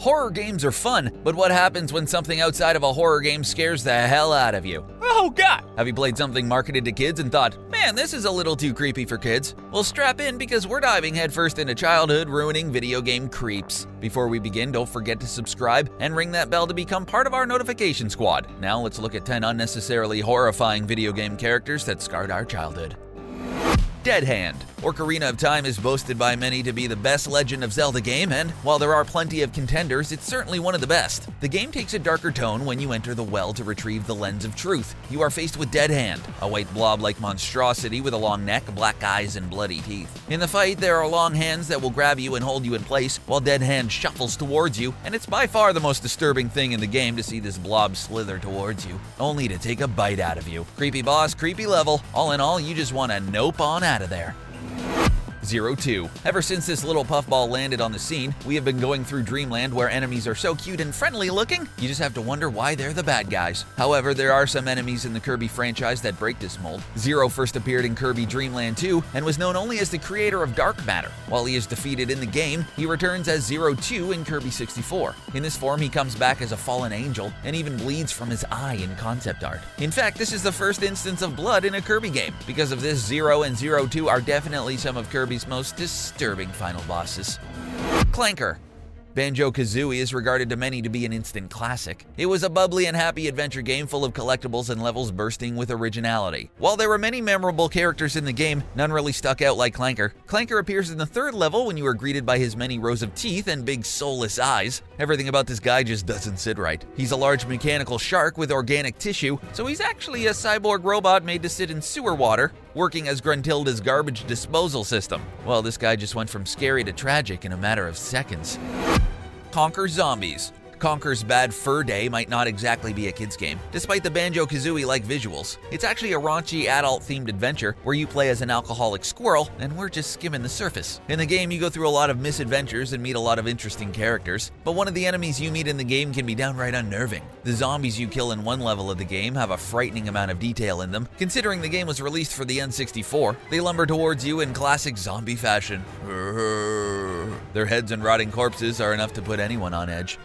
Horror games are fun, but what happens when something outside of a horror game scares the hell out of you? Oh God! Have you played something marketed to kids and thought, man, this is a little too creepy for kids? Well, strap in because we're diving headfirst into childhood-ruining video game creeps. Before we begin, don't forget to subscribe and ring that bell to become part of our notification squad. Now let's look at 10 unnecessarily horrifying video game characters that scarred our childhood. Dead Hand. Ocarina of Time is boasted by many to be the best Legend of Zelda game, and while there are plenty of contenders, it's certainly one of the best. The game takes a darker tone when you enter the well to retrieve the lens of truth. You are faced with Dead Hand, a white blob-like monstrosity with a long neck, black eyes, and bloody teeth. In the fight, there are long hands that will grab you and hold you in place, while Dead Hand shuffles towards you, and it's by far the most disturbing thing in the game to see this blob slither towards you, only to take a bite out of you. Creepy boss, creepy level. All in all, you just want to nope on out of there. 02. Ever since this little puffball landed on the scene, we have been going through Dreamland where enemies are so cute and friendly looking, you just have to wonder why they're the bad guys. However, there are some enemies in the Kirby franchise that break this mold. Zero first appeared in Kirby Dream Land 2 and was known only as the creator of dark matter. While he is defeated in the game, he returns as Zero 2 in Kirby 64. In this form, he comes back as a fallen angel and even bleeds from his eye in concept art. In fact, this is the first instance of blood in a Kirby game. Because of this, Zero and Zero 2 are definitely some of Kirby's most disturbing final bosses. Clanker. Banjo-Kazooie is regarded to many to be an instant classic. It was a bubbly and happy adventure game full of collectibles and levels bursting with originality. While there were many memorable characters in the game, none really stuck out like Clanker. Clanker appears in the third level when you are greeted by his many rows of teeth and big soulless eyes. Everything about this guy just doesn't sit right. He's a large mechanical shark with organic tissue, so he's actually a cyborg robot made to sit in sewer water, working as Gruntilda's garbage disposal system. Well, this guy just went from scary to tragic in a matter of seconds. Conquer Zombies. Conker's Bad Fur Day might not exactly be a kid's game, despite the Banjo-Kazooie-like visuals. It's actually a raunchy, adult-themed adventure where you play as an alcoholic squirrel, and we're just skimming the surface. In the game, you go through a lot of misadventures and meet a lot of interesting characters, but one of the enemies you meet in the game can be downright unnerving. The zombies you kill in one level of the game have a frightening amount of detail in them. Considering the game was released for the N64, they lumber towards you in classic zombie fashion. Their heads and rotting corpses are enough to put anyone on edge.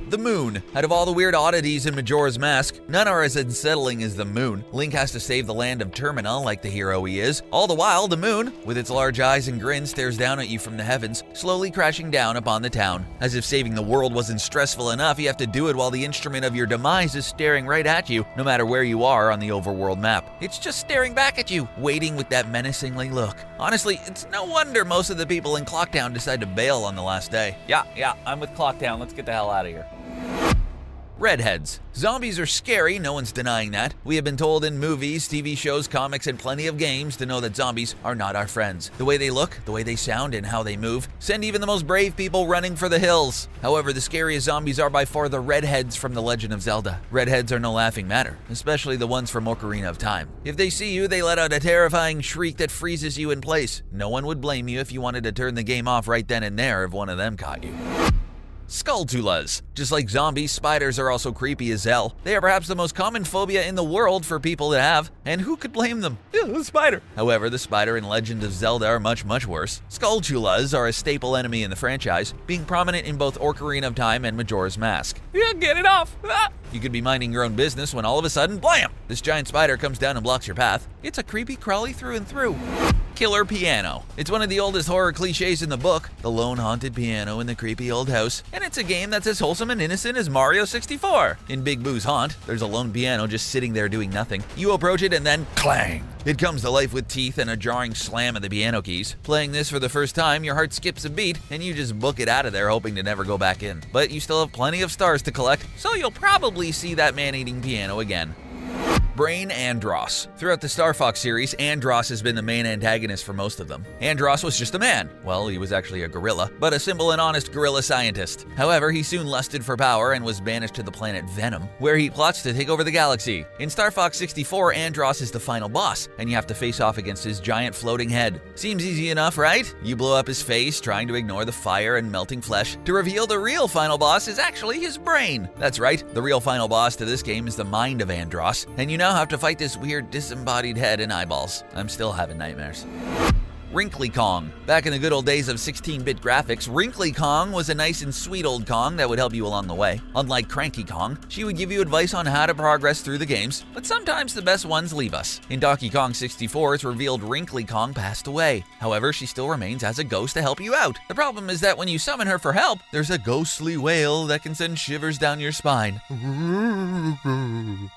The Moon. Out of all the weird oddities in Majora's Mask, none are as unsettling as the Moon. Link has to save the land of Termina like the hero he is. All the while, the Moon, with its large eyes and grin, stares down at you from the heavens, slowly crashing down upon the town. As if saving the world wasn't stressful enough, you have to do it while the instrument of your demise is staring right at you, no matter where you are on the overworld map. It's just staring back at you, waiting with that menacingly look. Honestly, it's no wonder most of the people in Clocktown decide to bail on the last day. Yeah, I'm with Clocktown. Let's get the hell out of here. Redheads. Zombies are scary, no one's denying that. We have been told in movies, TV shows, comics, and plenty of games to know that zombies are not our friends. The way they look, the way they sound, and how they move send even the most brave people running for the hills. However, the scariest zombies are by far the Redheads from The Legend of Zelda. Redheads are no laughing matter, especially the ones from Ocarina of Time. If they see you, they let out a terrifying shriek that freezes you in place. No one would blame you if you wanted to turn the game off right then and there if one of them caught you. Skulltulas. Just like zombies, spiders are also creepy as hell. They are perhaps the most common phobia in the world for people to have, and who could blame them? The spider. However, the spider in Legend of Zelda are much worse. Skulltulas are a staple enemy in the franchise, being prominent in both Ocarina of Time and Majora's Mask. Yeah, get it off. You could be minding your own business when all of a sudden, blam! This giant spider comes down and blocks your path. It's a creepy crawly through and through. Killer Piano. It's one of the oldest horror cliches in the book, the lone haunted piano in the creepy old house, and it's a game that's as wholesome and innocent as Mario 64. In Big Boo's Haunt, there's a lone piano just sitting there doing nothing. You approach it and then clang! It comes to life with teeth and a jarring slam of the piano keys. Playing this for the first time, your heart skips a beat and you just book it out of there hoping to never go back in. But you still have plenty of stars to collect, so you'll probably see that man-eating piano again. Brain Andross. Throughout the Star Fox series, Andross has been the main antagonist for most of them. Andross was just a man. Well, he was actually a gorilla, but a simple and honest gorilla scientist. However, he soon lusted for power and was banished to the planet Venom, where he plots to take over the galaxy. In Star Fox 64, Andross is the final boss, and you have to face off against his giant floating head. Seems easy enough, right? You blow up his face, trying to ignore the fire and melting flesh, to reveal the real final boss is actually his brain. That's right, the real final boss to this game is the mind of Andross, and you now have to fight this weird disembodied head and eyeballs. I'm still having nightmares. Wrinkly Kong. Back in the good old days of 16-bit graphics, Wrinkly Kong was a nice and sweet old Kong that would help you along the way. Unlike Cranky Kong, she would give you advice on how to progress through the games, but sometimes the best ones leave us. In Donkey Kong 64, it's revealed Wrinkly Kong passed away. However, she still remains as a ghost to help you out. The problem is that when you summon her for help, there's a ghostly wail that can send shivers down your spine.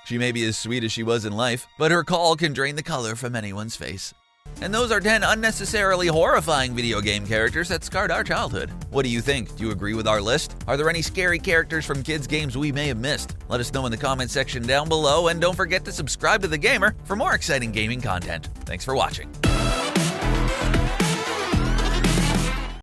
She may be as sweet as she was in life, but her call can drain the color from anyone's face. And those are 10 unnecessarily horrifying video game characters that scarred our childhood. What do you think? Do you agree with our list? Are there any scary characters from kids' games we may have missed? Let us know in the comment section down below, and don't forget to subscribe to The Gamer for more exciting gaming content. Thanks for watching.